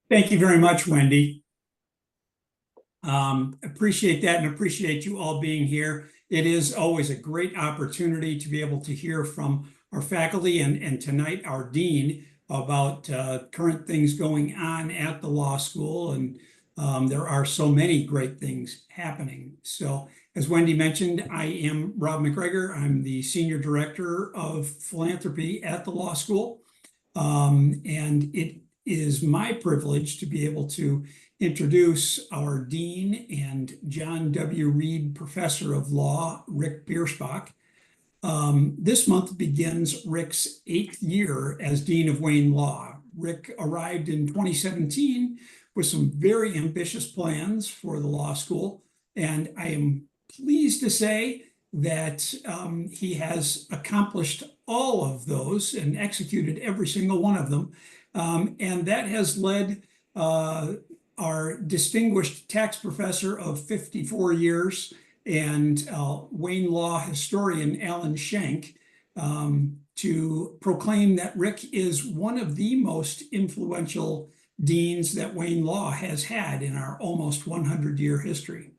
Thank you very much, Wendy. Appreciate that and appreciate you all being here. It is always a great opportunity to be able to hear from our faculty and tonight our dean about current things going on at the law school. And there are so many great things happening. So as Wendy mentioned, I am Rob McGregor. I'm the Senior Director of Philanthropy at the law school. And it is my privilege to be able to introduce our Dean and John W. Reed Professor of Law, Rick Bierschbach. This month begins Rick's 8th year as Dean of Wayne Law. Rick arrived in 2017 with some very ambitious plans for the law school, and I am pleased to say that he has accomplished all of those and executed every single one of them. And that has led our distinguished tax professor of 54 years and Wayne Law historian Alan Schenk to proclaim that Rick is one of the most influential deans that Wayne Law has had in our almost 100-year history.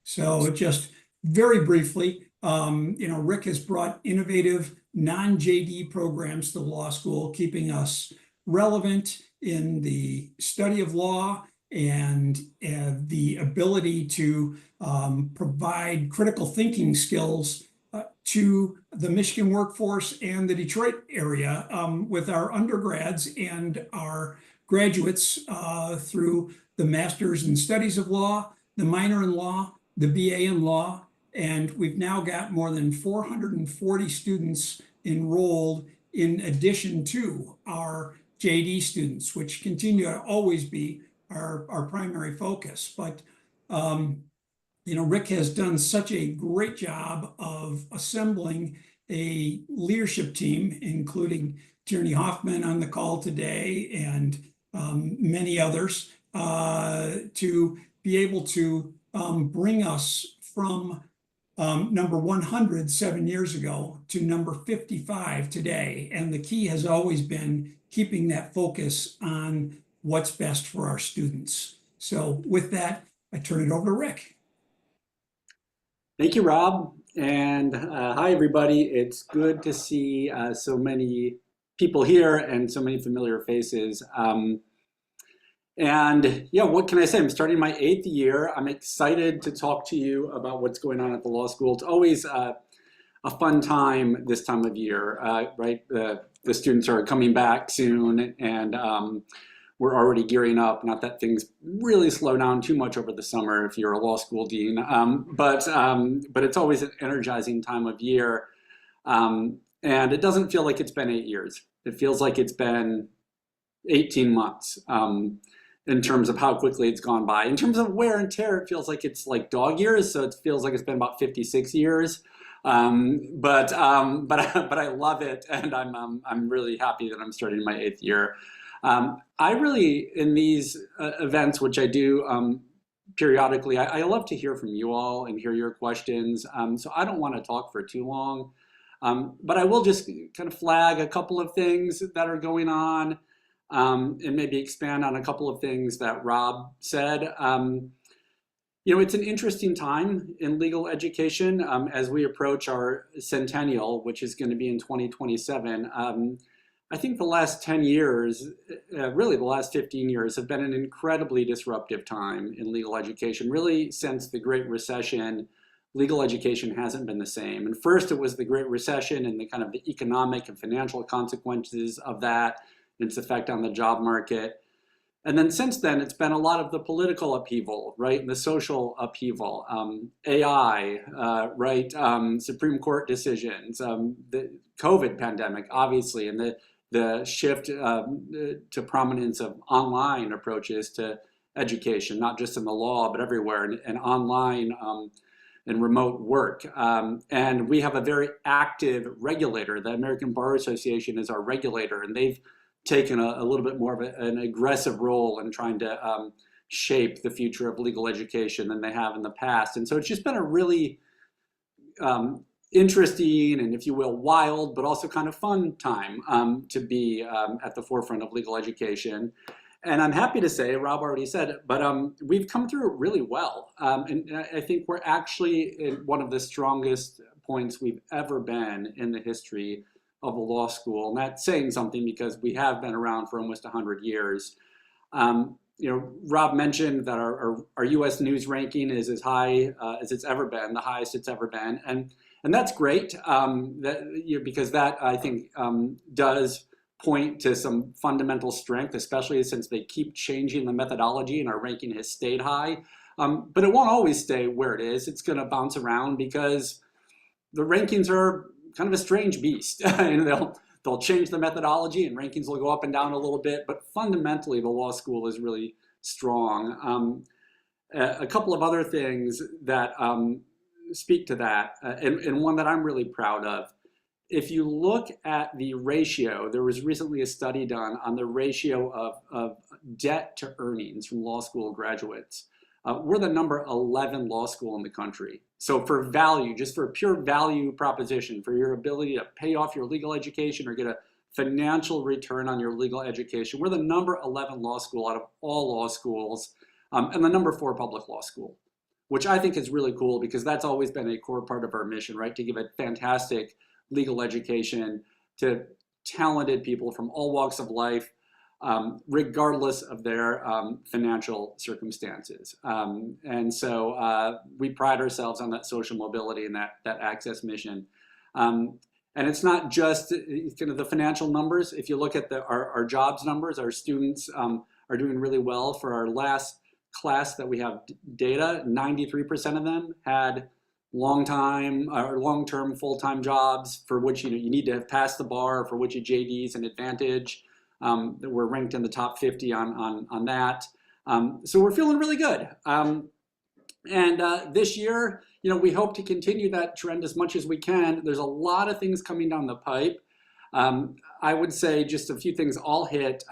So just very briefly, Rick has brought innovative non-JD programs to the law school, keeping us relevant in the study of law and the ability to provide critical thinking skills to the Michigan workforce and the Detroit area with our undergrads and our graduates through the Master's in Studies of Law, the minor in law, the BA in law, and we've now got more than 440 students enrolled in addition to our JD students, which continue to always be our primary focus. But Rick has done such a great job of assembling a leadership team, including Tierney Hoffman on the call today and many others, to be able to bring us from number 100 7 years ago to number 55 today. And the key has always been keeping that focus on what's best for our students. So with that, I turn it over to Rick. Thank you, Rob. And hi, everybody. It's good to see so many people here and so many familiar faces. And yeah, what can I say? I'm starting my 8th year. I'm excited to talk to you about what's going on at the law school. It's always a fun time this time of year, right? The students are coming back soon, and we're already gearing up. Not that things really slow down too much over the summer if you're a law school dean, but it's always an energizing time of year. And it doesn't feel like it's been 8 years. It feels like it's been 18 months. In terms of how quickly it's gone by. In terms of wear and tear, it feels like it's like dog years, so it feels like it's been about 56 years. But I love it, and I'm really happy that I'm starting my 8th year. I really, in these events, which I do periodically, I love to hear from you all and hear your questions. So I don't want to talk for too long, but I will just kind of flag a couple of things that are going on. And maybe expand on a couple of things that Rob said. It's an interesting time in legal education as we approach our centennial, which is going to be in 2027. I think the last 10 years, really the last 15 years, have been an incredibly disruptive time in legal education. Really, since the Great Recession, legal education hasn't been the same. And first, it was the Great Recession and the kind of the economic and financial consequences of that, its effect on the job market. And then since then, it's been a lot of the political upheaval, right? And the social upheaval, AI, right? Supreme Court decisions, the COVID pandemic, obviously, and the shift to prominence of online approaches to education, not just in the law, but everywhere, and online and remote work. And we have a very active regulator. The American Bar Association is our regulator, and they've taken a little bit more of an aggressive role in trying to shape the future of legal education than they have in the past. And so it's just been a really interesting and, if you will, wild, but also kind of fun time to be at the forefront of legal education. And I'm happy to say, Rob already said it, but we've come through it really well. And I think we're actually in one of the strongest points we've ever been in the history of the law school. And that's saying something because we have been around for almost 100 years. Rob mentioned that our U.S. news ranking is as high as it's ever been, the highest it's ever been. And that's great because that, I think, does point to some fundamental strength, especially since they keep changing the methodology and our ranking has stayed high. But it won't always stay where it is. It's going to bounce around because the rankings are kind of a strange beast. They'll change the methodology and rankings will go up and down a little bit, but fundamentally the law school is really strong. A couple of other things that speak to that, and one that I'm really proud of. If you look at the ratio, there was recently a study done on the ratio of debt to earnings from law school graduates. We're the number 11 law school in the country. So for value, just for a pure value proposition, for your ability to pay off your legal education or get a financial return on your legal education, we're the number 11 law school out of all law schools, and the number 4 public law school, which I think is really cool because that's always been a core part of our mission, right? To give a fantastic legal education to talented people from all walks of life, regardless of their financial circumstances. And so we pride ourselves on that social mobility and that access mission. And it's not just kind of the financial numbers. If you look at our jobs numbers, our students are doing really well. For our last class that we have data, 93% of them had long-term full-time jobs for which you need to have passed the bar, for which a JD is an advantage. We're ranked in the top 50 on that. So we're feeling really good. And this year, we hope to continue that trend as much as we can. There's a lot of things coming down the pipe. I would say just a few things I'll hit.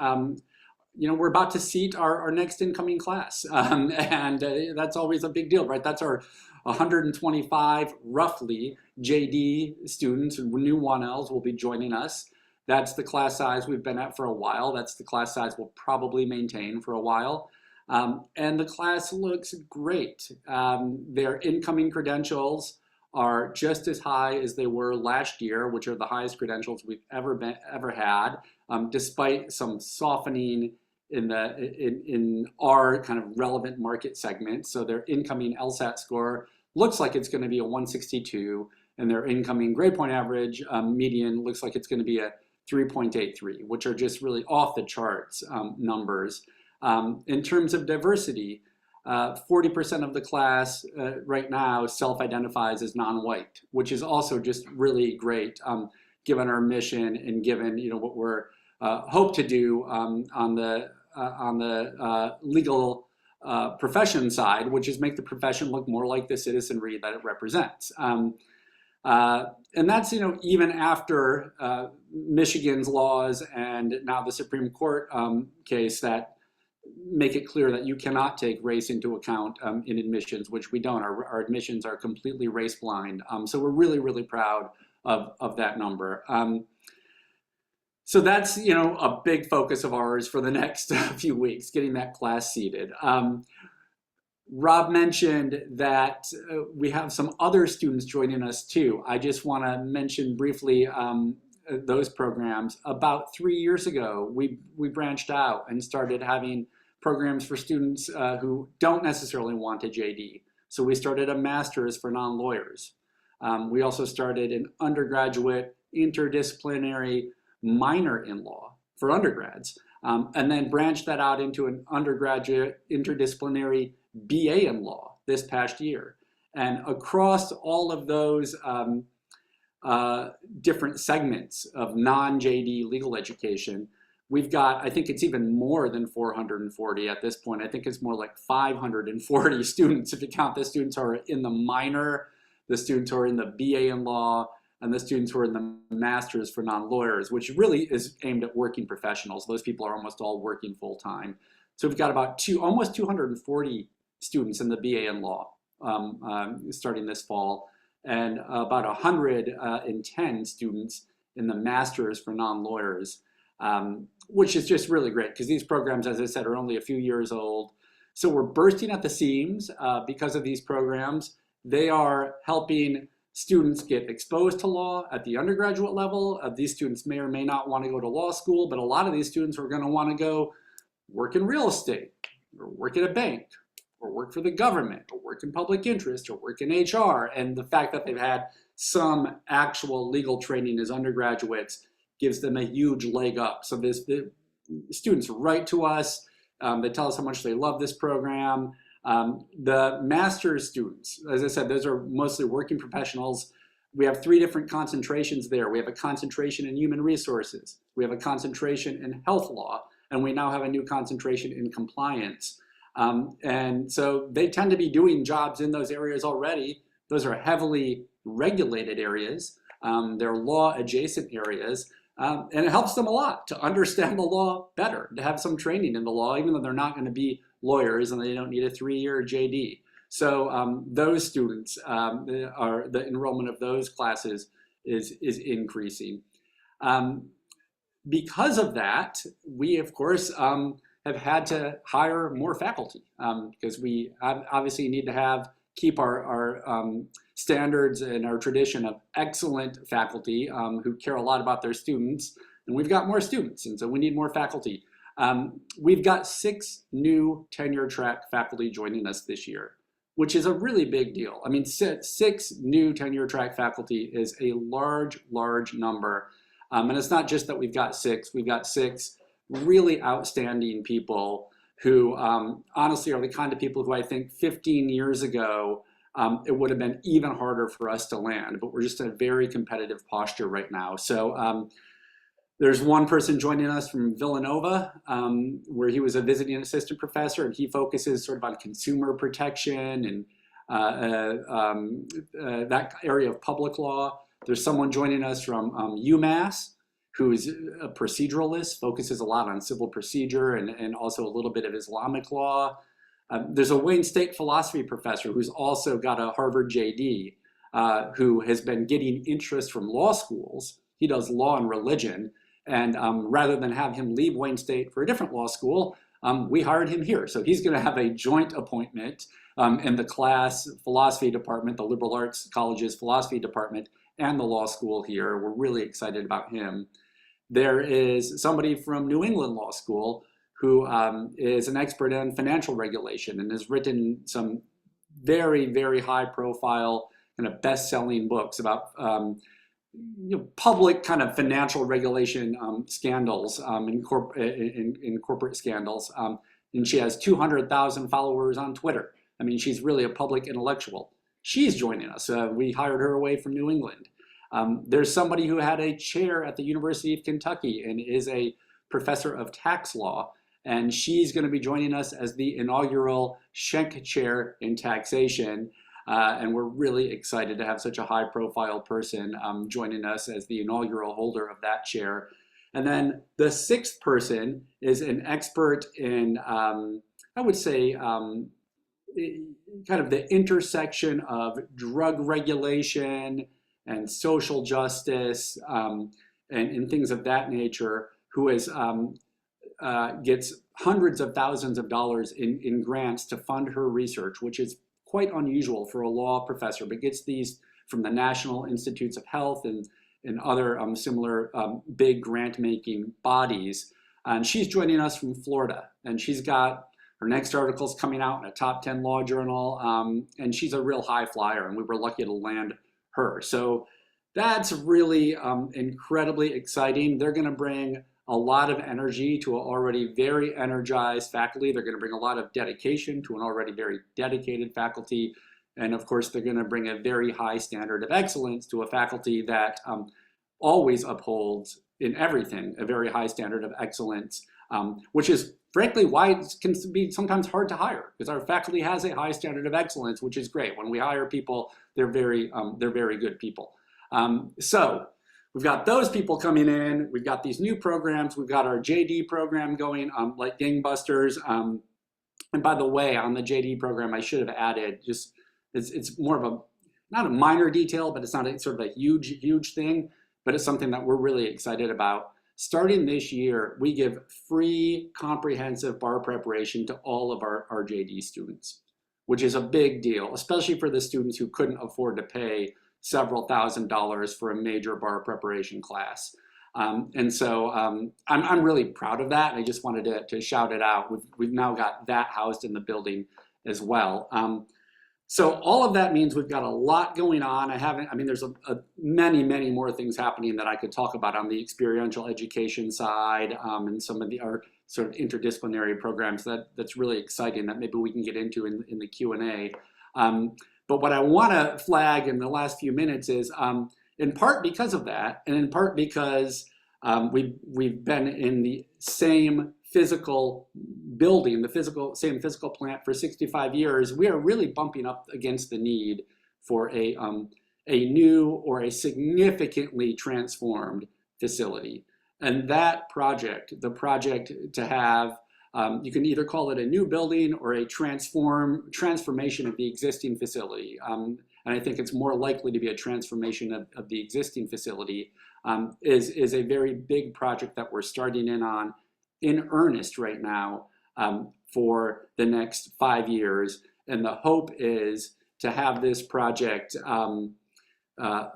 We're about to seat our next incoming class. And that's always a big deal, right? That's our 125, roughly, JD students, new 1Ls will be joining us. That's the class size we've been at for a while. That's the class size we'll probably maintain for a while. And the class looks great. Their incoming credentials are just as high as they were last year, which are the highest credentials we've ever had, despite some softening in our kind of relevant market segment. So their incoming LSAT score looks like it's going to be a 162, and their incoming grade point average median looks like it's going to be a 3.83, which are just really off the charts numbers. In terms of diversity, 40% of the class right now self-identifies as non-white, which is also just really great given our mission and given what we're hope to do on the legal profession side, which is make the profession look more like the citizenry that it represents. And that's even after Michigan's laws and now the Supreme Court case that make it clear that you cannot take race into account in admissions, which we don't. Our admissions are completely race blind. So we're really, really proud of that number. So that's a big focus of ours for the next few weeks, getting that class seated. Rob mentioned that we have some other students joining us too. I just want to mention briefly those programs. About 3 years ago, we branched out and started having programs for students who don't necessarily want a JD. So we started a master's for non-lawyers. We also started an undergraduate interdisciplinary minor in law for undergrads, and then branched that out into an undergraduate interdisciplinary BA in law this past year. And across all of those different segments of non-JD legal education, we've got, I think it's even more than 440 at this point. I think it's more like 540 students if you count the students who are in the minor, the students who are in the BA in law, and the students who are in the master's for non-lawyers, which really is aimed at working professionals. Those people are almost all working full-time. So we've got about almost 240 students in the BA in law starting this fall, and about 110 students in the master's for non-lawyers. which is just really great because these programs, as I said, are only a few years old. So we're bursting at the seams because of these programs. They are helping students get exposed to law at the undergraduate level. These students may or may not want to go to law school, but a lot of these students are going to want to go work in real estate, or work at a bank, or work for the government, or work in public interest, or work in HR. And the fact that they've had some actual legal training as undergraduates gives them a huge leg up. So the students write to us. They tell us how much they love this program. The master's students, as I said, those are mostly working professionals. We have 3 different concentrations there. We have a concentration in human resources. We have a concentration in health law. And we now have a new concentration in compliance. And so they tend to be doing jobs in those areas already. Those are heavily regulated areas. They're law adjacent areas. And it helps them a lot to understand the law better, to have some training in the law, even though they're not going to be lawyers and they don't need a 3-year JD. So those students, the enrollment of those classes is increasing. Because of that, we, of course, have had to hire more faculty because we obviously need to keep our standards and our tradition of excellent faculty who care a lot about their students. And we've got more students, and so we need more faculty. We've got 6 new tenure track faculty joining us this year, which is a really big deal. I mean, 6 new tenure track faculty is a large number. And it's not just that we've got 6 really outstanding people who honestly are the kind of people who I think 15 years ago, it would have been even harder for us to land, but we're just in a very competitive posture right now. So there's one person joining us from Villanova, where he was a visiting assistant professor, and he focuses sort of on consumer protection and that area of public law. There's someone joining us from UMass, who is a proceduralist, focuses a lot on civil procedure and also a little bit of Islamic law. There's a Wayne State philosophy professor who's also got a Harvard JD, who has been getting interest from law schools. He does law and religion. And rather than have him leave Wayne State for a different law school, we hired him here. So he's going to have a joint appointment in the class philosophy department, the liberal arts college's philosophy department, and the law school here. We're really excited about him. There is somebody from New England Law School who is an expert in financial regulation and has written some very high profile kind of best-selling books about public kind of financial regulation scandals in corporate scandals. And she has 200,000 followers on Twitter. I mean, she's really a public intellectual. She's joining us. We hired her away from New England. There's somebody who had a chair at the University of Kentucky and is a professor of tax law. And she's going to be joining us as the inaugural Schenck Chair in Taxation. And we're really excited to have such a high profile person joining us as the inaugural holder of that chair. And then the 6th person is an expert in, I would say, kind of the intersection of drug regulation and social justice and things of that nature, who is gets hundreds of thousands of dollars in grants to fund her research, which is quite unusual for a law professor, but gets these from the National Institutes of Health and other similar big grant-making bodies. And she's joining us from Florida, and she's got her next article's coming out in a top 10 law journal, and she's a real high flyer, and we were lucky to land her. So that's really incredibly exciting. They're going to bring a lot of energy to an already very energized faculty. They're going to bring a lot of dedication to an already very dedicated faculty. And of course, they're going to bring a very high standard of excellence to a faculty that always upholds in everything a very high standard of excellence, which is frankly why it can be sometimes hard to hire, because our faculty has a high standard of excellence, which is great. When we hire people, they're very good people. So we've got those people coming in. We've got these new programs. We've got our JD program going like gangbusters. And by the way, on the JD program, I should have added just, it's more of a, not a minor detail, but it's not a sort of a huge thing, but it's something that we're really excited about. starting this year, we give free comprehensive bar preparation to all of our JD students, which is a big deal, especially for the students who couldn't afford to pay several $1,000s for a major bar preparation class. And so I'm really proud of that. And I just wanted to shout it out. We've now got that housed in the building as well. So all of that means we've got a lot going on. There's many more things happening that I could talk about on the experiential education side, and some of our sort of interdisciplinary programs that's really exciting that maybe we can get into in the Q&A. But what I want to flag in the last few minutes is, in part because of that, and in part because we've been in the same physical building, same physical plant for 65 years, we are really bumping up against the need for a new or a significantly transformed facility. And that project, the project to have, you can either call it a new building or a transformation of the existing facility. And I think it's more likely to be a transformation of the existing facility, is a very big project that we're starting in earnest right now, for the next 5 years. And the hope is to have this project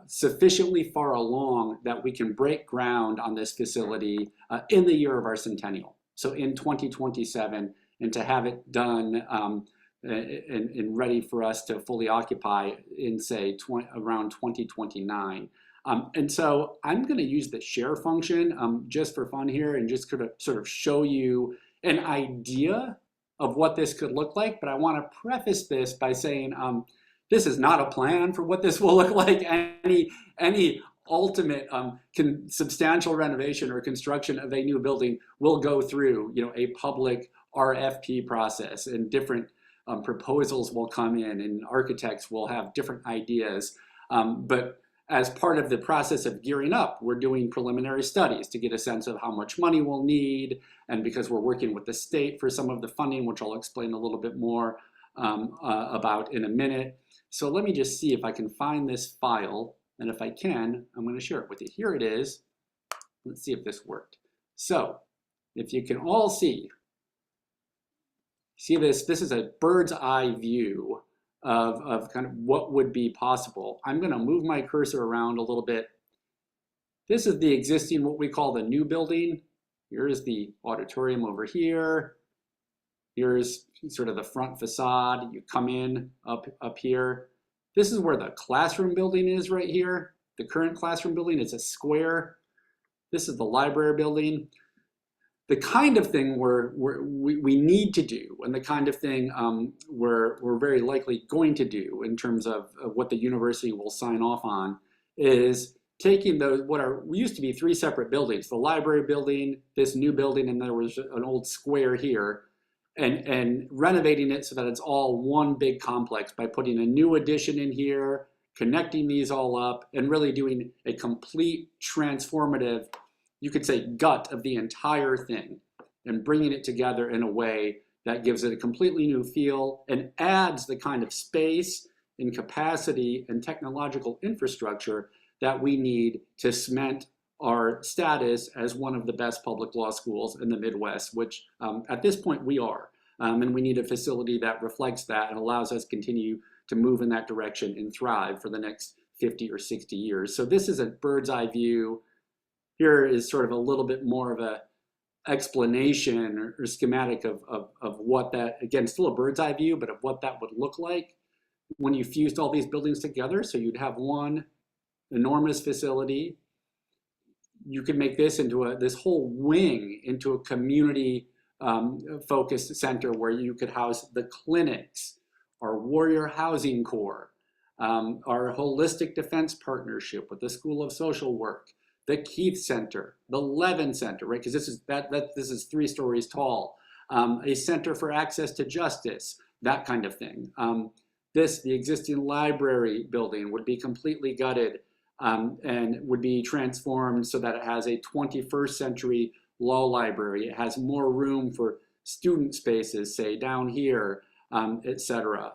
sufficiently far along that we can break ground on this facility in the year of our centennial. So in 2027, and to have it done and ready for us to fully occupy in, say, around 2029. And so I'm going to use the share function just for fun here and just sort of show you an idea of what this could look like. But I want to preface this by saying this is not a plan for what this will look like. Any ultimate substantial renovation or construction of a new building will go through, a public RFP process, and different proposals will come in, and architects will have different ideas. But as part of the process of gearing up, we're doing preliminary studies to get a sense of how much money we'll need. And because we're working with the state for some of the funding, which I'll explain a little bit more about in a minute. So let me just see if I can find this file. And if I can, I'm going to share it with you. Here it is. Let's see if this worked. So if you can all see this is a bird's eye view of kind of what would be possible. I'm going to move my cursor around a little bit. This is the existing, what we call the new building. Here's the auditorium over here. Here's sort of the front facade. You come in up here. This is where the classroom building is right here. The current classroom building is a square. This is the library building. The kind of thing we need to do, and the kind of thing we're very likely going to do in terms of what the university will sign off on, is taking those, we used to be 3 separate buildings, the library building, this new building, and there was an old square here, and renovating it so that it's all one big complex by putting a new addition in here, connecting these all up, and really doing a complete transformative, you could say, gut of the entire thing, and bringing it together in a way that gives it a completely new feel and adds the kind of space and capacity and technological infrastructure that we need to cement our status as one of the best public law schools in the Midwest, which at this point we are. And we need a facility that reflects that and allows us to continue to move in that direction and thrive for the next 50 or 60 years. So this is a bird's eye view. Here is sort of a little bit more of a explanation or schematic of what that, again, still a bird's eye view, but of what that would look like when you fused all these buildings together. So you'd have one enormous facility. You could make this into this whole wing into a community focused center where you could house the clinics, our Warrior Housing Corps, our Holistic Defense Partnership with the School of Social Work, the Keith Center, the Levin Center, right? Because this is 3 stories tall. A Center for Access to Justice, that kind of thing. The existing library building would be completely gutted and would be transformed so that it has a 21st century law library. It has more room for student spaces, say down here, et cetera.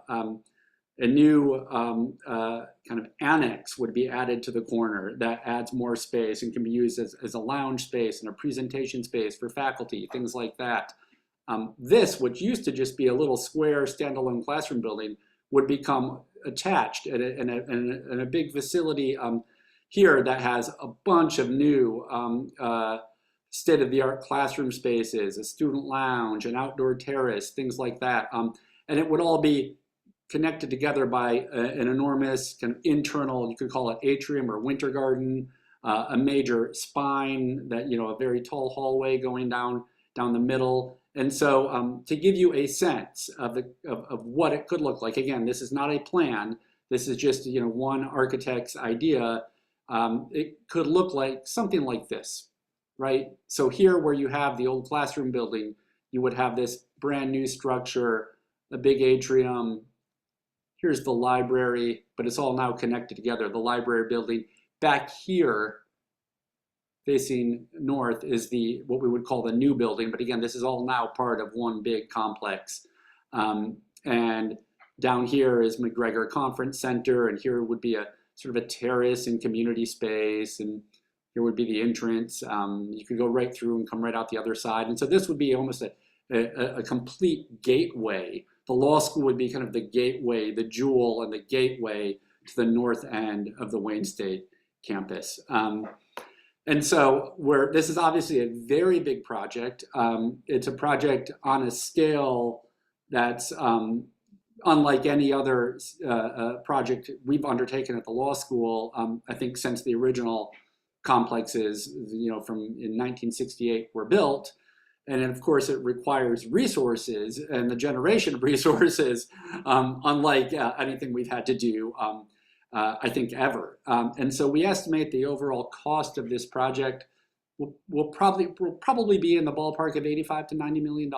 A new kind of annex would be added to the corner that adds more space and can be used as a lounge space and a presentation space for faculty, things like that. This, which used to just be a little square standalone classroom building, would become attached in a big facility here that has a bunch of new state-of-the-art classroom spaces, a student lounge, an outdoor terrace, things like that. And it would all be connected together by an enormous kind of internal, you could call it atrium or winter garden, a major spine that, you know, a very tall hallway going down the middle. And so to give you a sense of what it could look like, again, this is not a plan. This is just, you know, one architect's idea. It could look like something like this, right? So here where you have the old classroom building, you would have this brand new structure, a big atrium. Here's the library, but it's all now connected together. The library building back here, facing north, is what we would call the new building. But again, this is all now part of one big complex. And down here is McGregor Conference Center, and here would be a sort of a terrace and community space, and here would be the entrance. You could go right through and come right out the other side. And so this would be almost a complete gateway. The law school would be kind of the gateway, the jewel and the gateway to the north end of the Wayne State campus. And so this is obviously a very big project. It's a project on a scale that's unlike any other project we've undertaken at the law school, I think since the original complexes, you know, from in 1968 were built. And of course, it requires resources and the generation of resources, unlike anything we've had to do, I think, ever. And so we estimate the overall cost of this project will probably be in the ballpark of $85 to $90 million.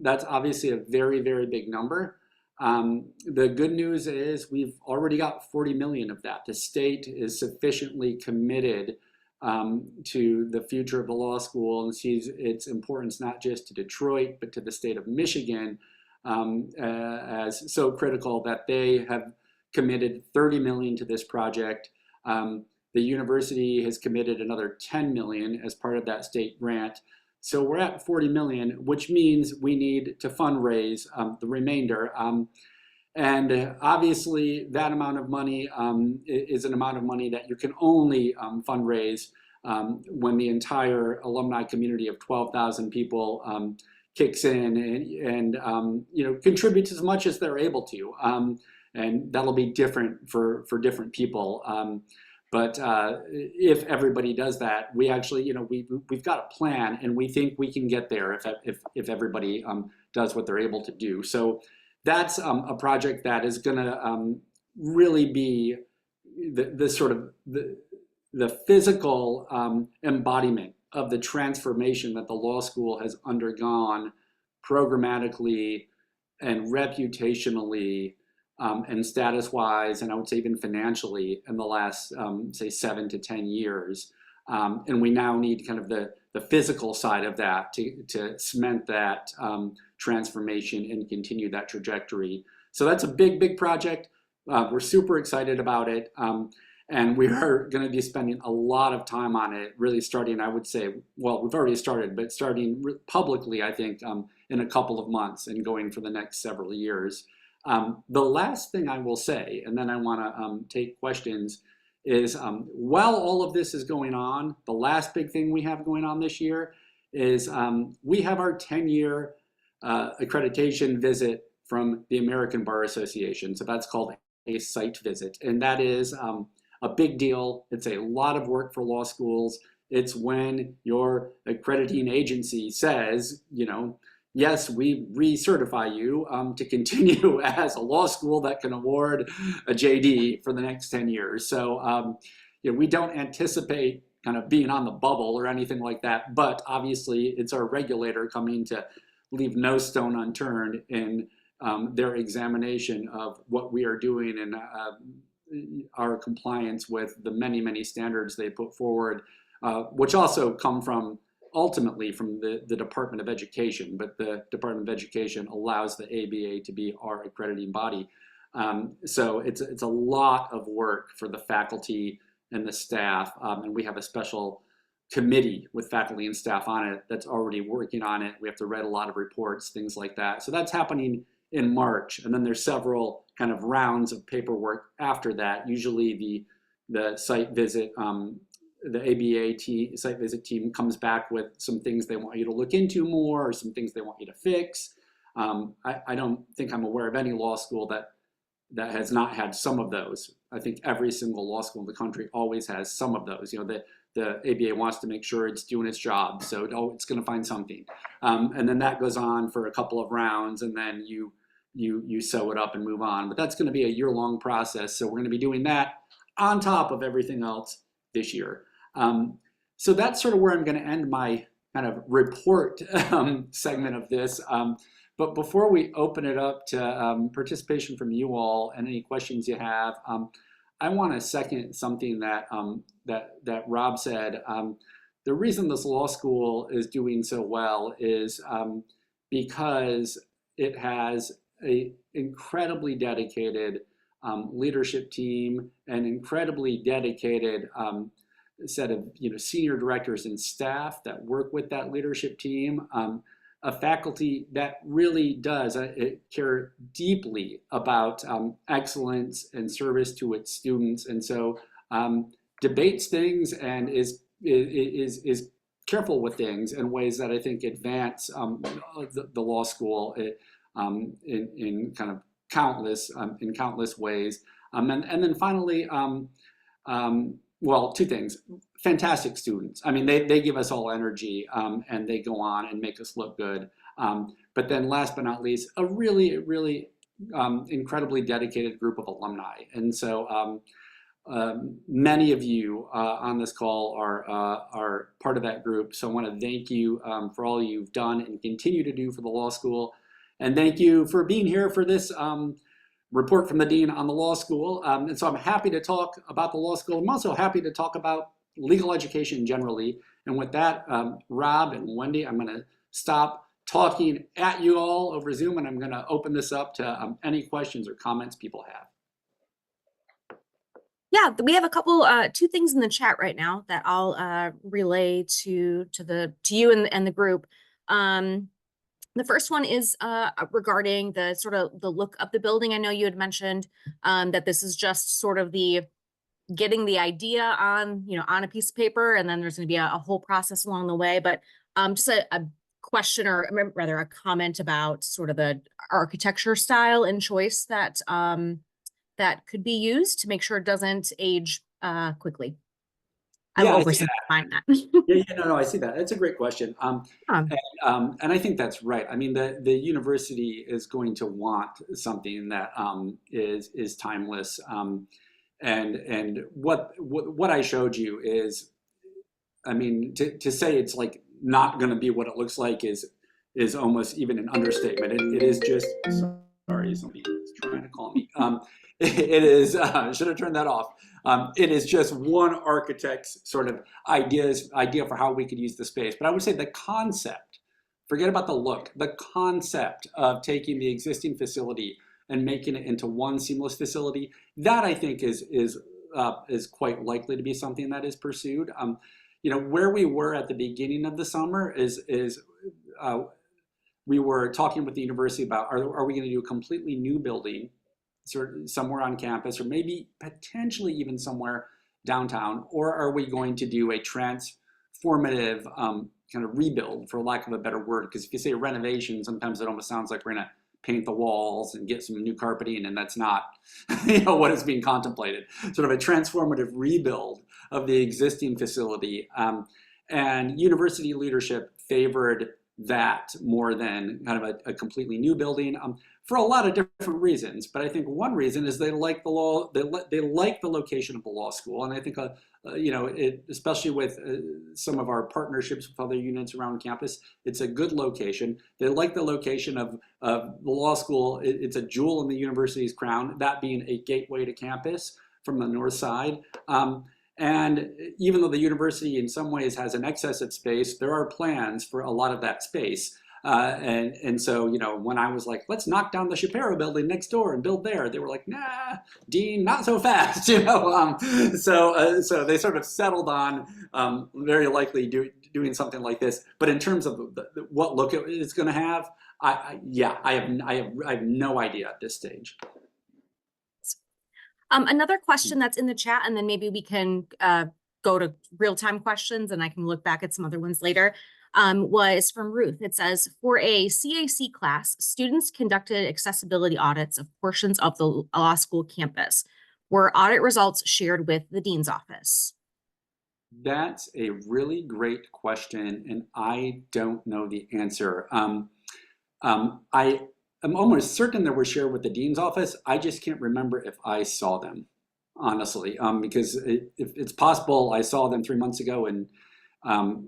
That's obviously a very, very big number. The good news is we've already got 40 million of that. The state is sufficiently committed to the future of the law school and sees its importance not just to Detroit, but to the state of Michigan as so critical that they have committed 30 million to this project. The university has committed another 10 million as part of that state grant. So we're at 40 million, which means we need to fundraise the remainder. And obviously that amount of money is an amount of money that you can only fundraise when the entire alumni community of 12,000 people kicks in and you know, contributes as much as they're able to. And that'll be different for different people. But if everybody does that, we actually, you know, we've got a plan, and we think we can get there if everybody does what they're able to do. So that's a project that is going to really be the sort of the physical embodiment of the transformation that the law school has undergone programmatically and reputationally and status-wise, and I would say even financially in the last, say, 7 to 10 years. And we now need kind of the physical side of that to cement that transformation and continue that trajectory. So that's a big, big project. We're super excited about it. And we are going to be spending a lot of time on it, really starting, I would say, well, we've already started, but starting publicly, I think, in a couple of months and going for the next several years. The last thing I will say, and then I want to take questions, is while all of this is going on, the last big thing we have going on this year is we have our 10-year accreditation visit from the American Bar Association. So that's called a site visit. And that is a big deal. It's a lot of work for law schools. It's when your accrediting agency says, you know, yes, we recertify you to continue as a law school that can award a JD for the next 10 years. So you know, we don't anticipate kind of being on the bubble or anything like that, but obviously it's our regulator coming to leave no stone unturned in their examination of what we are doing and our compliance with the many, many standards they put forward, which also come from ultimately from the Department of Education, but the Department of Education allows the ABA to be our accrediting body. So it's a lot of work for the faculty and the staff, and we have a special committee with faculty and staff on it that's already working on it. We have to write a lot of reports, things like that. So that's happening in March, and then there's several kind of rounds of paperwork after that. Usually the site visit, the ABA site visit team comes back with some things they want you to look into more, or some things they want you to fix. I don't think I'm aware of any law school that has not had some of those. I think every single law school in the country always has some of those. You know, the ABA wants to make sure it's doing its job, so it's going to find something, and then that goes on for a couple of rounds, and then you sew it up and move on. But that's going to be a year-long process, so we're going to be doing that on top of everything else this year. So that's sort of where I'm going to end my kind of report segment of this. But before we open it up to participation from you all and any questions you have, I want to second something that that Rob said. The reason this law school is doing so well is because it has an incredibly dedicated leadership team, an incredibly dedicated set of senior directors and staff that work with that leadership team. A faculty that really does care deeply about excellence and service to its students, and so debates things and is careful with things in ways that I think advance the law school in kind of countless ways. And then finally, well, two things. Fantastic students. I mean, they give us all energy, and they go on and make us look good. But then last but not least, a really, really incredibly dedicated group of alumni. And so many of you on this call are part of that group. So I want to thank you for all you've done and continue to do for the law school. And thank you for being here for this report from the dean on the law school. And so I'm happy to talk about the law school. I'm also happy to talk about legal education generally. And with that, Rob and Wendy, I'm going to stop talking at you all over Zoom, and I'm going to open this up to any questions or comments people have. Yeah, we have a couple, two things in the chat right now that I'll relay to you and the group. The first one is regarding the sort of the look of the building. I know you had mentioned that this is just sort of getting the idea on a piece of paper, and then there's going to be a whole process along the way. But just a question, or rather a comment about sort of the architecture style and choice that that could be used to make sure it doesn't age quickly. I will oversimplify that. No, I see that. That's a great question. And I think that's right. I mean, the university is going to want something that is timeless. And what I showed you is, I mean, to say it's like not going to be what it looks like is almost even an understatement. It is just, sorry, somebody's trying to call me. It is, should have turned that off. It is just one architect's sort of idea for how we could use the space. But I would say the concept, forget about the look, the concept of taking the existing facility and making it into one seamless facility, that I think is quite likely to be something that is pursued. Where we were at the beginning of the summer is we were talking with the university about are we going to do a completely new building somewhere on campus, or maybe potentially even somewhere downtown, or are we going to do a transformative kind of rebuild, for lack of a better word? Because if you say renovation, sometimes it almost sounds like we're going to paint the walls and get some new carpeting, and that's not what is being contemplated. Sort of a transformative rebuild of the existing facility. And university leadership favored that more than kind of a completely new building. For a lot of different reasons, but I think one reason is they like the law. They like the location of the law school, and I think especially with some of our partnerships with other units around campus, it's a good location. They like the location of the law school. It's a jewel in the university's crown, that being a gateway to campus from the north side. And even though the university in some ways has an excess of space, there are plans for a lot of that space And so, when I was like, let's knock down the Shapiro building next door and build there, they were like, nah, Dean, not so fast, So they sort of settled on very likely doing something like this. But in terms of what look it's going to have, I have no idea at this stage. Another question that's in the chat, and then maybe we can go to real-time questions and I can look back at some other ones later, was from Ruth. It says, for a CAC class, students conducted accessibility audits of portions of the law school campus. Were audit results shared with the dean's office? That's a really great question, and I don't know the answer. I'm almost certain that were shared with the dean's office. I just can't remember if I saw them, honestly, because if it's possible I saw them 3 months ago and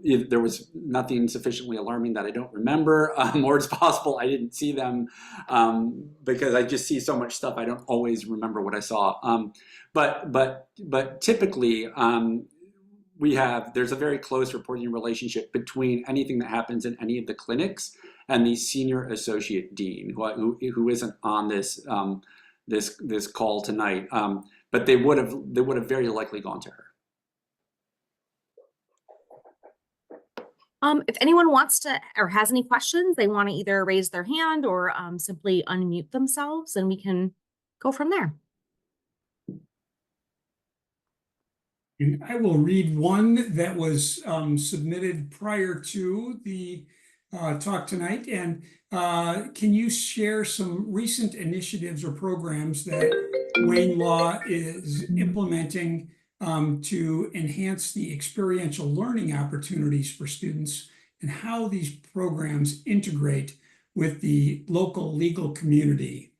there was nothing sufficiently alarming that I don't remember, or it's possible I didn't see them because I just see so much stuff I don't always remember what I saw. But typically there's a very close reporting relationship between anything that happens in any of the clinics and the senior associate dean, who isn't on this this call tonight, but they would have very likely gone to her. If anyone wants to or has any questions, they want to either raise their hand or simply unmute themselves, and we can go from there. And I will read one that was submitted prior to the talk tonight. And can you share some recent initiatives or programs that Wayne Law is implementing to enhance the experiential learning opportunities for students, and how these programs integrate with the local legal community?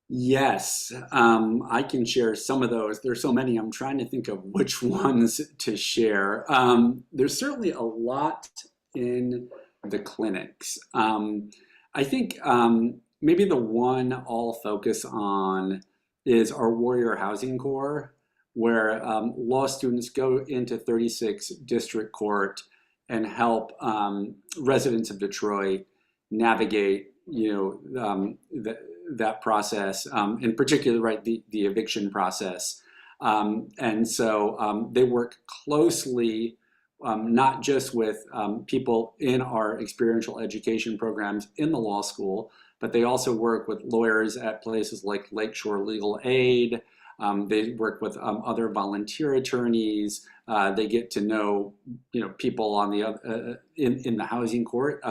Yes, I can share some of those. There's so many, I'm trying to think of which ones to share. There's certainly a lot in the clinics. I think maybe the one I'll focus on is our Warrior Housing Corps, where law students go into 36 district court and help residents of Detroit navigate, that process, in particular, right, the eviction process. And so they work closely, not just with people in our experiential education programs in the law school, but they also work with lawyers at places like Lakeshore Legal Aid. They work with other volunteer attorneys. They get to know, people on the in the housing court.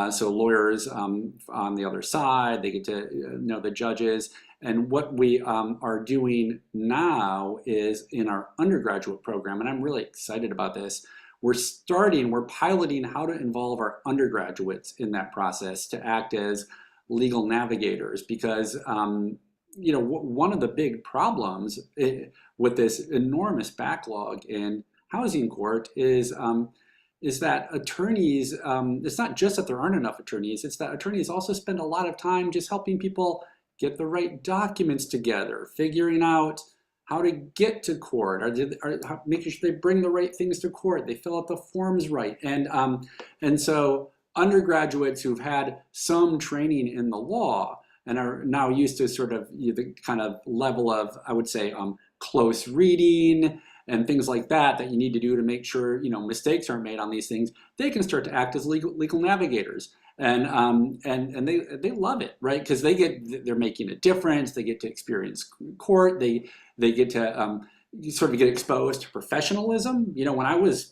So lawyers on the other side, they get to know the judges. And what we are doing now is in our undergraduate program, and I'm really excited about this, we're piloting how to involve our undergraduates in that process to act as legal navigators, because one of the big problems with this enormous backlog in housing court is that attorneys, it's not just that there aren't enough attorneys, it's that attorneys also spend a lot of time just helping people get the right documents together, figuring out how to get to court, making sure they bring the right things to court, they fill out the forms right. And so undergraduates who've had some training in the law and are now used to sort of the kind of level of, I would say, close reading and things like that you need to do to make sure mistakes aren't made on these things, they can start to act as legal navigators, and they love it, right? Because they're making a difference. They get to experience court. They get to sort of get exposed to professionalism. When I was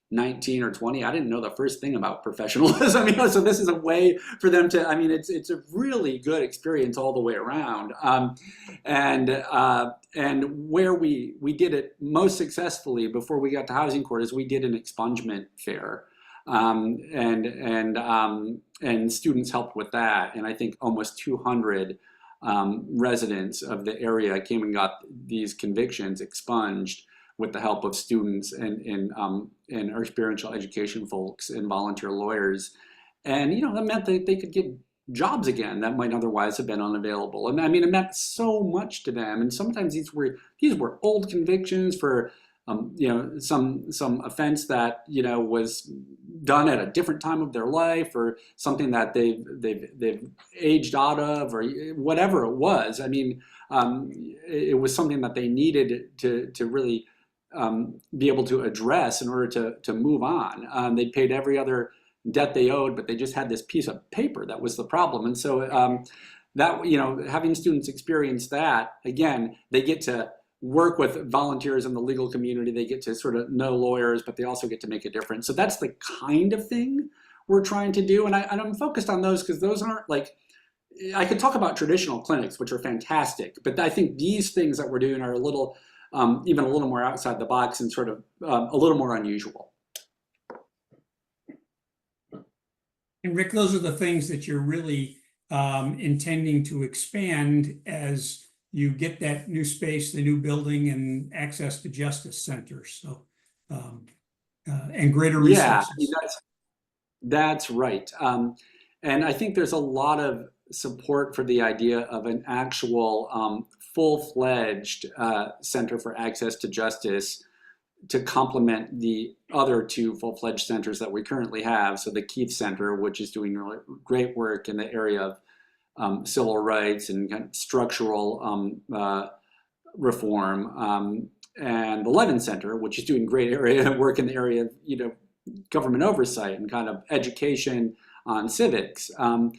19 or 20, I didn't know the first thing about professionalism, so this is a way for them to, it's a really good experience all the way around. And where we did it most successfully before we got to housing court is we did an expungement fair. And students helped with that. And I think almost 200 residents of the area came and got these convictions expunged with the help of students and our experiential education folks and volunteer lawyers. And, that meant that they could get jobs again that might otherwise have been unavailable. And it meant so much to them. And sometimes these were old convictions for some offense that was done at a different time of their life, or something that they've aged out of, or whatever it was. I mean, it was something that they needed to really be able to address in order to move on. They paid every other debt they owed, but they just had this piece of paper that was the problem. And so that, having students experience that, again, they get to work with volunteers in the legal community. They get to sort of know lawyers, but they also get to make a difference. So that's the kind of thing we're trying to do. And I'm focused on those because those aren't like, I could talk about traditional clinics, which are fantastic, but I think these things that we're doing are a little, even a little more outside the box and sort of a little more unusual. And Rick, those are the things that you're really intending to expand as you get that new space, the new building, and access to justice centers. So, and greater resources. Yeah, that's right. And I think there's a lot of support for the idea of an actual full-fledged Center for Access to Justice to complement the other two full-fledged centers that we currently have. So the Keith Center, which is doing really great work in the area of civil rights and kind of structural reform, and the Levin Center, which is doing great work in the area of government oversight and kind of education on civics. A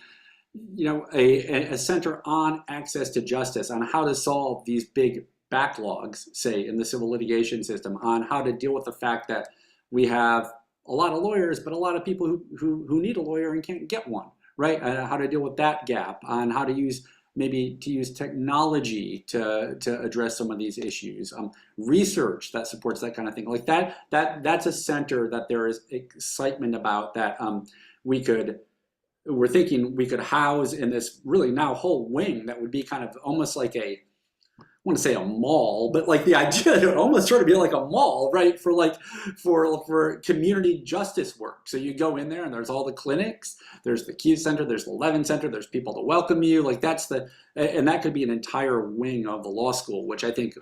center on access to justice, on how to solve these big backlogs, say, in the civil litigation system, on how to deal with the fact that we have a lot of lawyers, but a lot of people who need a lawyer and can't get one, right? How to deal with that gap, on how to use technology to address some of these issues, research that supports that kind of thing. Like that's a center that there is excitement about, that we're thinking we could house in this really now whole wing that would be kind of almost like I want to say a mall, but like the idea it would almost sort of be like a mall, right? For community justice work. So you go in there and there's all the clinics, there's the Keith Center, there's the Levin Center, there's people to welcome you. Like and that could be an entire wing of the law school, which I think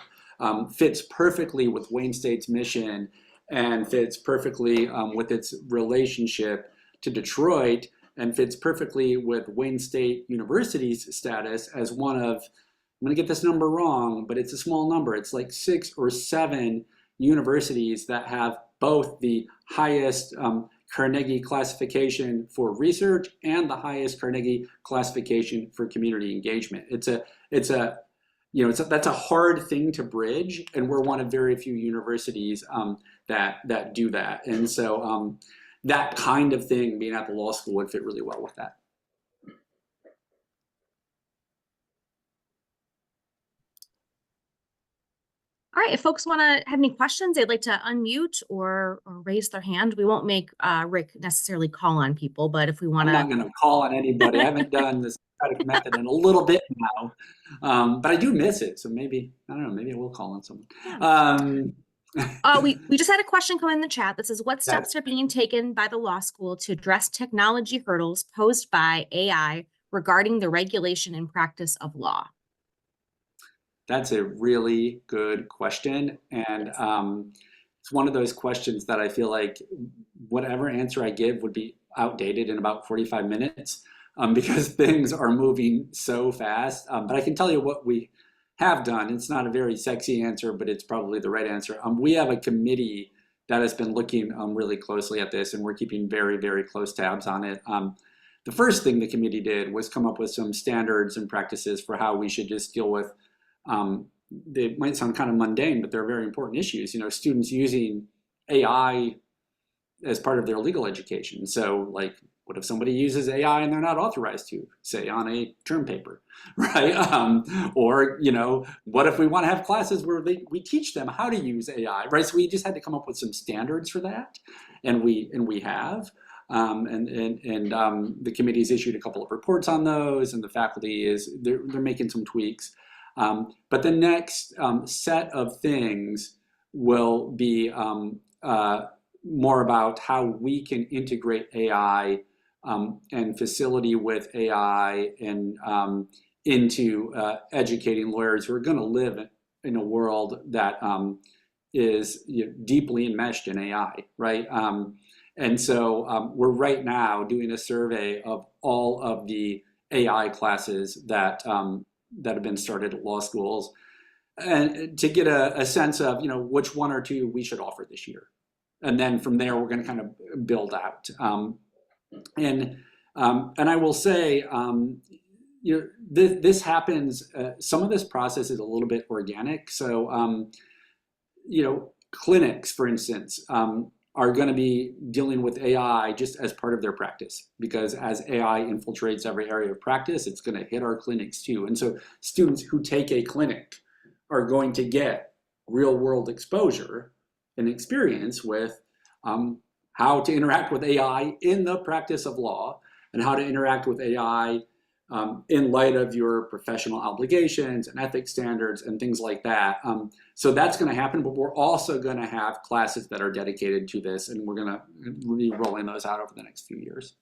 fits perfectly with Wayne State's mission and fits perfectly with its relationship to Detroit, and fits perfectly with Wayne State University's status as one of, I'm going to get this number wrong, but it's a small number. It's like 6 or 7 universities that have both the highest Carnegie classification for research and the highest Carnegie classification for community engagement. That's a hard thing to bridge, and we're one of very few universities that do that. And so that kind of thing, being at the law school, would fit really well with that. All right, if folks want to have any questions, they'd like to unmute or raise their hand. We won't make Rick necessarily call on people, but if we want to... I'm not going to call on anybody. I haven't done this method in a little bit now, but I do miss it. So maybe, I don't know, maybe I will call on someone. Yeah. We just had a question come in the chat that says, what steps are being taken by the law school to address technology hurdles posed by AI regarding the regulation and practice of law? That's a really good question. And it's one of those questions that I feel like whatever answer I give would be outdated in about 45 minutes because things are moving so fast. But I can tell you what we have done. It's not a very sexy answer, but it's probably the right answer. We have a committee that has been looking really closely at this, and we're keeping very, very close tabs on it. The first thing the committee did was come up with some standards and practices for how we should just deal with, they might sound kind of mundane, but they're very important issues. Students using AI as part of their legal education. So like, what if somebody uses AI and they're not authorized to, say, on a term paper, right? Or, what if we want to have classes where we teach them how to use AI, right? So we just had to come up with some standards for that, and we have. The committee's issued a couple of reports on those, and the faculty they're making some tweaks. But the next set of things will be more about how we can integrate AI and facility with AI and into educating lawyers who are going to live in a world that is deeply enmeshed in AI, right? And so we're right now doing a survey of all of the AI classes that have been started at law schools, and to get a sense of which one or two we should offer this year, and then from there we're going to kind of build out. And I will say, this happens. Some of this process is a little bit organic. So clinics, for instance, are going to be dealing with AI just as part of their practice, because as AI infiltrates every area of practice, it's going to hit our clinics too. And so students who take a clinic are going to get real world exposure and experience with how to interact with AI in the practice of law, and how to interact with AI in light of your professional obligations and ethics standards and things like that. So that's going to happen, but we're also going to have classes that are dedicated to this, and we're going to be rolling those out over the next few years.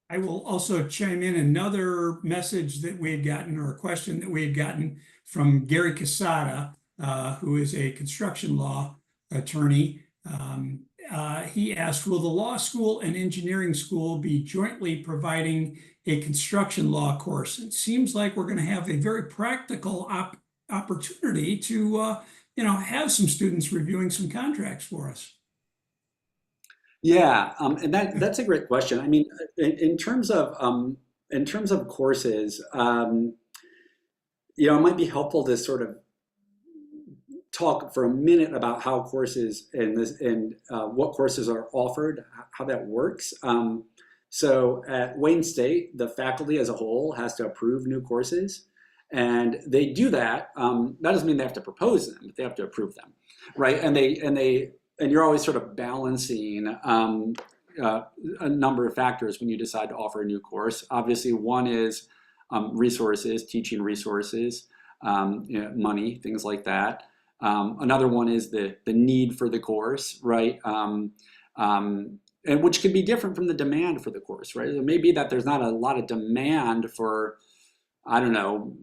I will also chime in another message that we had gotten, or a question that we had gotten from Gary Casada, who is a construction law attorney. He asked, will the law school and engineering school be jointly providing a construction law course? It seems like we're going to have a very practical opportunity to have some students reviewing some contracts for us. Yeah, and that's a great question. I mean, in terms of courses, it might be helpful to sort of talk for a minute about how courses and what courses are offered, how that works. So at Wayne State, the faculty as a whole has to approve new courses, and they do that. That doesn't mean they have to propose them, but they have to approve them, right? And you're always sort of balancing a number of factors when you decide to offer a new course. Obviously, one is resources, teaching resources, money, things like that. Another one is the need for the course, right? And which can be different from the demand for the course, right? It may be that there's not a lot of demand for, I don't know,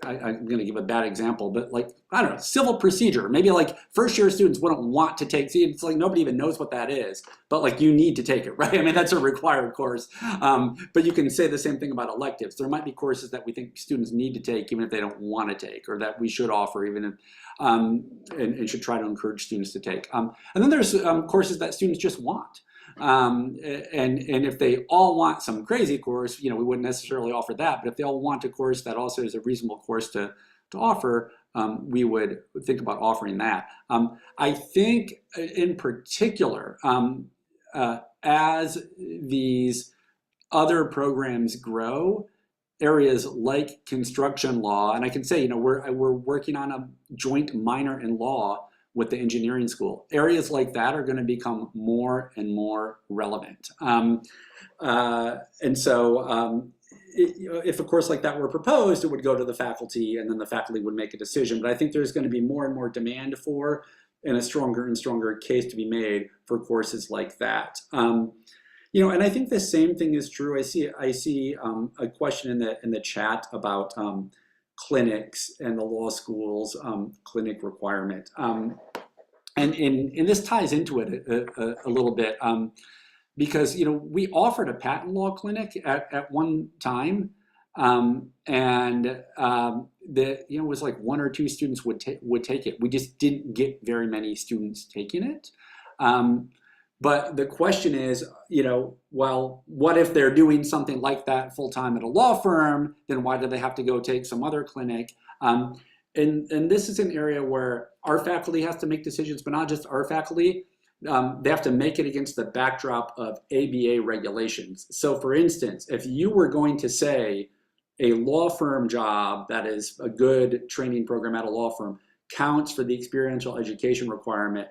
I'm going to give a bad example, but like, I don't know, civil procedure. Maybe like first year students wouldn't want to take, see, it's like nobody even knows what that is, but like you need to take it, right? I mean, that's a required course. But you can say the same thing about electives. There might be courses that we think students need to take even if they don't want to take, or that we should offer even if, and should try to encourage students to take. And then there's courses that students just want. And if they all want some crazy course, we wouldn't necessarily offer that. But if they all want a course that also is a reasonable course to offer, we would think about offering that. I think in particular, as these other programs grow, areas like construction law, and I can say, we're working on a joint minor in law with the engineering school. Areas like that are going to become more and more relevant. And so if a course like that were proposed, it would go to the faculty, and then the faculty would make a decision. But I think there's going to be more and more demand for, and a stronger and stronger case to be made for courses like that. And I think the same thing is true. I see a question in the chat about clinics and the law school's clinic requirement. And this ties into it a little bit, because we offered a patent law clinic at one time, and it was like 1 or 2 students would take it. We just didn't get very many students taking it. But the question is, well, what if they're doing something like that full time at a law firm? Then why do they have to go take some other clinic? And this is an area where our faculty has to make decisions, but not just our faculty. They have to make it against the backdrop of ABA regulations. So for instance, if you were going to say a law firm job that is a good training program at a law firm counts for the experiential education requirement,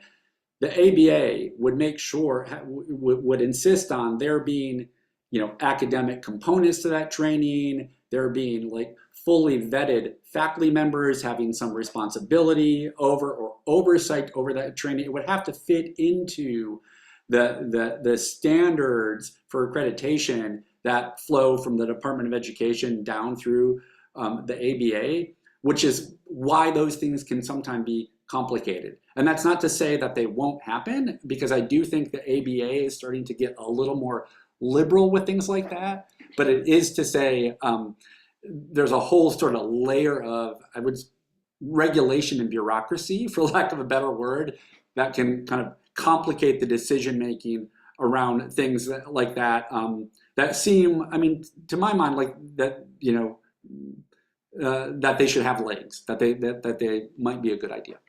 the ABA would make sure, would insist on there being, academic components to that training, there being like fully vetted faculty members having some responsibility over or oversight over that training. It would have to fit into the standards for accreditation that flow from the Department of Education down through the ABA, which is why those things can sometimes be complicated. And that's not to say that they won't happen, because I do think the ABA is starting to get a little more liberal with things like that. But it is to say there's a whole sort of layer of, regulation and bureaucracy, for lack of a better word, that can kind of complicate the decision making around things like that, that seem, I mean, to my mind, like that, that they should have legs, that they might be a good idea.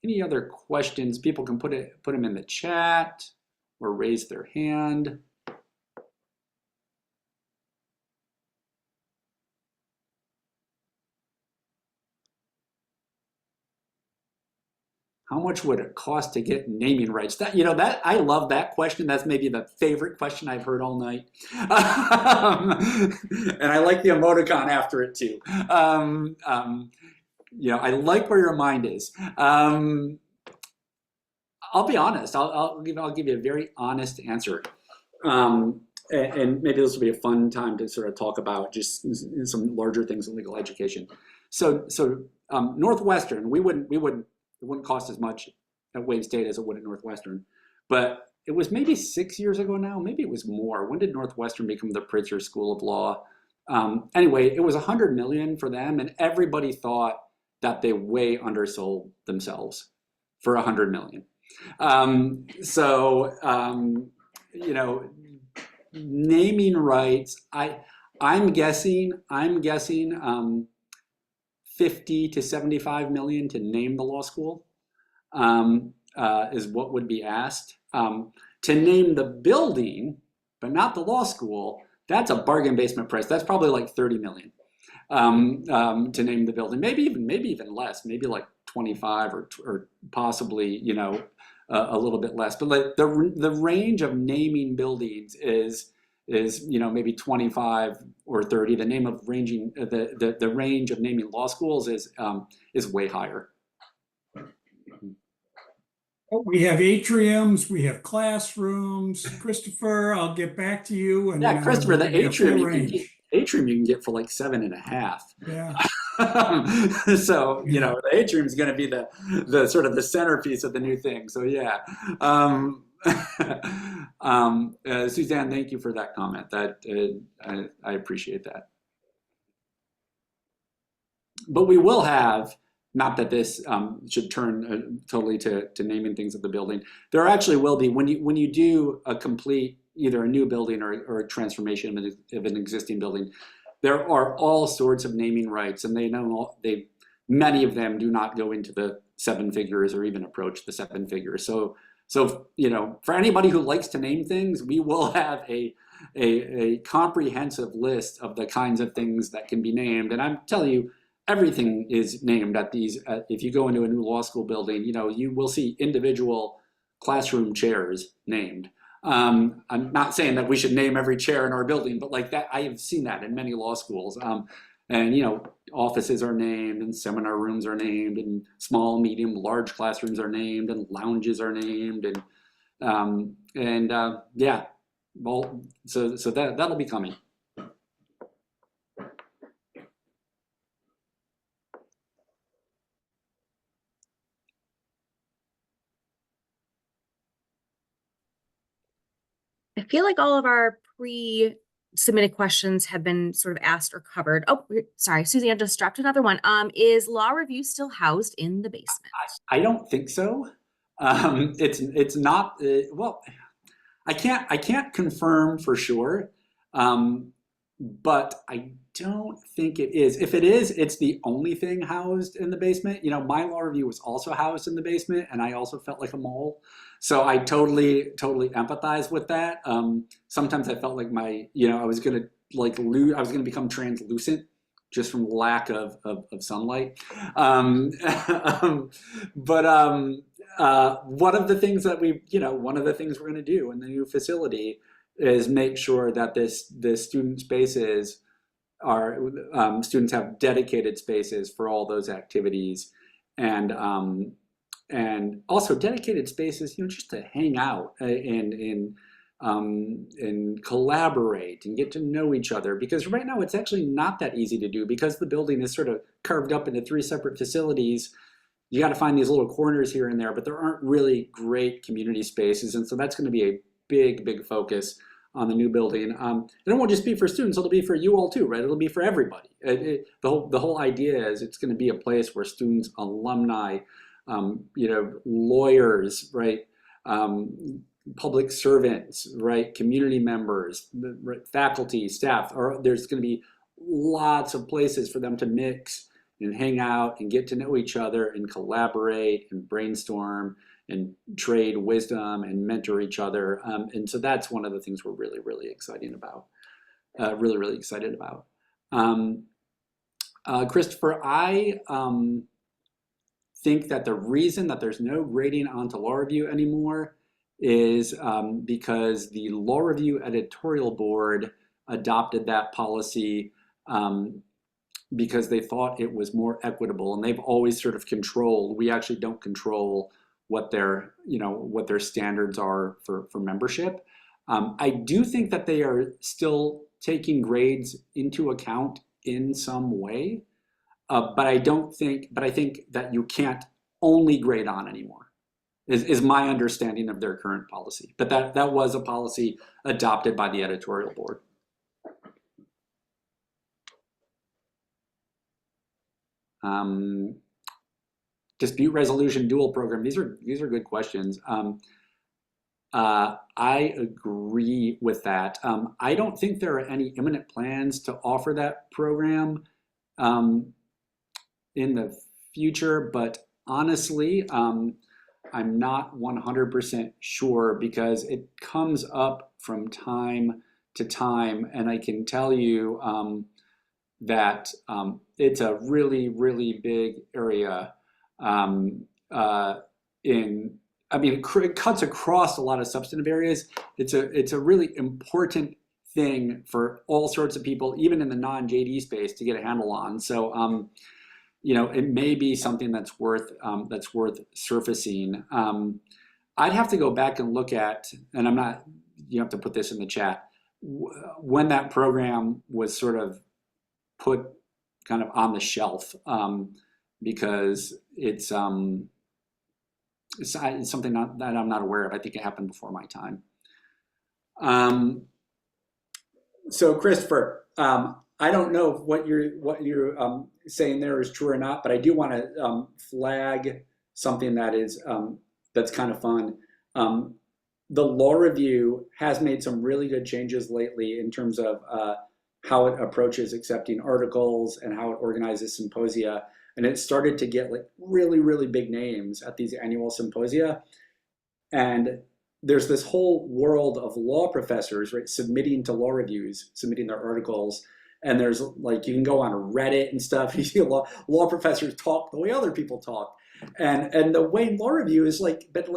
Any other questions? People can put them in the chat or raise their hand. How much would it cost to get naming rights? That, that I love that question. That's maybe the favorite question I've heard all night. And I like the emoticon after it too. I like where your mind is. I'll be honest. I'll give you a very honest answer. And maybe this will be a fun time to sort of talk about just some larger things in legal education. So Northwestern, it wouldn't cost as much at Wayne State as it would at Northwestern, but it was maybe 6 years ago now. Maybe it was more. When did Northwestern become the Pritzker School of Law? Anyway, it was $100 million for them, and everybody thought that they way undersold themselves for $100 million. Naming rights. I'm guessing 50 to 75 million to name the law school is what would be asked. To name the building, but not the law school, that's a bargain basement price. That's probably like 30 million to name the building. Maybe even less. Maybe like 25 or possibly a little bit less. But like the range of naming buildings is maybe 25 or 30. The name of the range of naming law schools is way higher. We have atriums, we have classrooms. Christopher, I'll get back to you. And yeah, Christopher, the atrium you can get for like 7.5. Yeah. So the atrium is going to be the sort of the centerpiece of the new thing. So yeah. Suzanne, thank you for that comment. That I appreciate that. But we will have, not that this should turn totally to naming things at the building. There actually will be, when you do a complete, either a new building or a transformation of an existing building, there are all sorts of naming rights, and many of them do not go into the 7 figures or even approach the 7 figures. So for anybody who likes to name things, we will have a comprehensive list of the kinds of things that can be named. And I'm telling you, everything is named at these. If you go into a new law school building, you will see individual classroom chairs named. I'm not saying that we should name every chair in our building, but like that, I have seen that in many law schools. And offices are named, and seminar rooms are named, and small, medium, large classrooms are named, and lounges are named, yeah. Well, so that'll be coming. I feel like all of our pre-submitted questions have been sort of asked or covered. Oh, sorry, Suzanne just dropped another one. Is law review still housed in the basement? I don't think so. It's not. Well, I can't confirm for sure, but I don't think it is. If it is, it's the only thing housed in the basement. My law review was also housed in the basement, and I also felt like a mole. So I totally empathize with that. Sometimes I felt like I was gonna I was gonna become translucent just from lack of sunlight. But one of the things that one of the things we're gonna do in the new facility is make sure that this student spaces students have dedicated spaces for all those activities, and also dedicated spaces, just to hang out and collaborate and get to know each other. Because right now it's actually not that easy to do, because the building is sort of carved up into 3 separate facilities. You got to find these little corners here and there, but there aren't really great community spaces, and so that's going to be a big focus on the new building. And it won't just be for students, it'll be for you all too, right? It'll be for everybody. The whole idea is it's going to be a place where students, alumni, lawyers, right? Public servants, right? Community members, faculty, staff, or there's going to be lots of places for them to mix and hang out and get to know each other and collaborate and brainstorm and trade wisdom and mentor each other. And so that's one of the things we're really excited about. Christopher, I think that the reason that there's no grading onto law review anymore is because the law review editorial board adopted that policy because they thought it was more equitable, and they've always sort of controlled. We actually don't control what their standards are for membership. I do think that they are still taking grades into account in some way, but I think that you can't only grade on anymore, is my understanding of their current policy. But that was a policy adopted by the editorial board. Dispute resolution dual program. These are good questions. I agree with that. I don't think there are any imminent plans to offer that program in the future, but honestly, I'm not 100% sure, because it comes up from time to time, and I can tell you that it's a really big area. It cuts across a lot of substantive areas. It's a really important thing for all sorts of people, even in the non-JD space, to get a handle on. So it may be something that's worth surfacing. I'd have to go back and look at, and I'm not. You have to put this in the chat, when that program was sort of put kind of on the shelf, because it's something that I'm not aware of. I think it happened before my time. So Christopher, I don't know if what you're saying there is true or not, but I do want to flag something that is that's kind of fun. The law review has made some really good changes lately in terms of how it approaches accepting articles and how it organizes symposia. And it started to get like really big names at these annual symposia. And there's this whole world of law professors, right, submitting to law reviews, submitting their articles. And there's like, you can go on Reddit and stuff. You see law professors talk the way other people talk. And the Wayne Law Review is but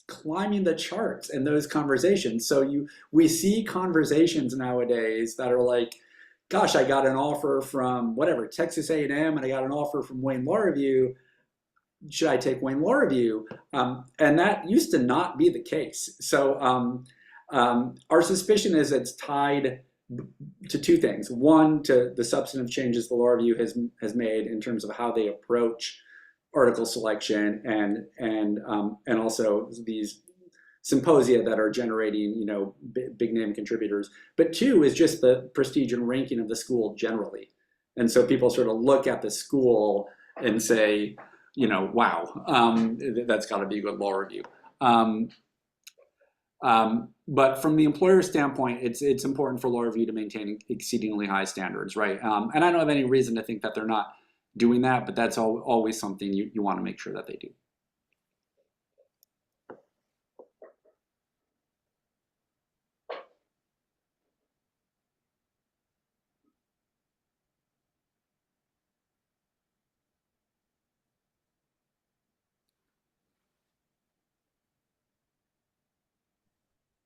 climbing the charts in those conversations. So we see conversations nowadays that are like, gosh, I got an offer from whatever, Texas A&M, and I got an offer from Wayne Law Review. Should I take Wayne Law Review? And that used to not be the case. So our suspicion is it's tied to 2 things. One, to the substantive changes the Law Review has made in terms of how they approach article selection, and also these symposia that are generating big name contributors. But 2 is just the prestige and ranking of the school generally. And so people sort of look at the school and say, wow, that's got to be a good law review. But from the employer standpoint, it's important for law review to maintain exceedingly high standards, right? And I don't have any reason to think that they're not doing that, but that's always something you want to make sure that they do.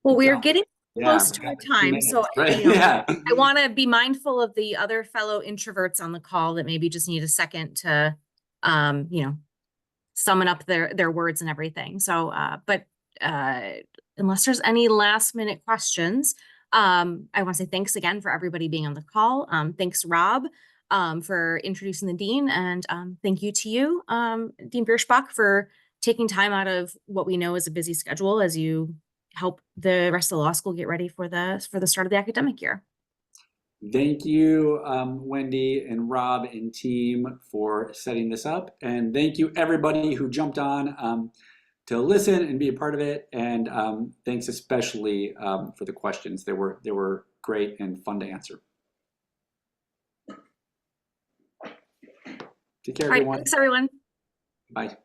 Well, we're getting close to our time. So, right? you know, Yeah. I want to be mindful of the other fellow introverts on the call that maybe just need a second to, you know, summon up their words and everything. So, unless there's any last minute questions, I want to say thanks again for everybody being on the call. Thanks, Rob, for introducing the dean, and thank you to you, Dean Bierschbach, for taking time out of what we know is a busy schedule as you help the rest of the law school get ready for the start of the academic year. Thank you, Wendy and Rob and team for setting this up. And thank you everybody who jumped on to listen and be a part of it. And thanks especially for the questions. They were great and fun to answer. Take care, All right, everyone. thanks everyone. Bye.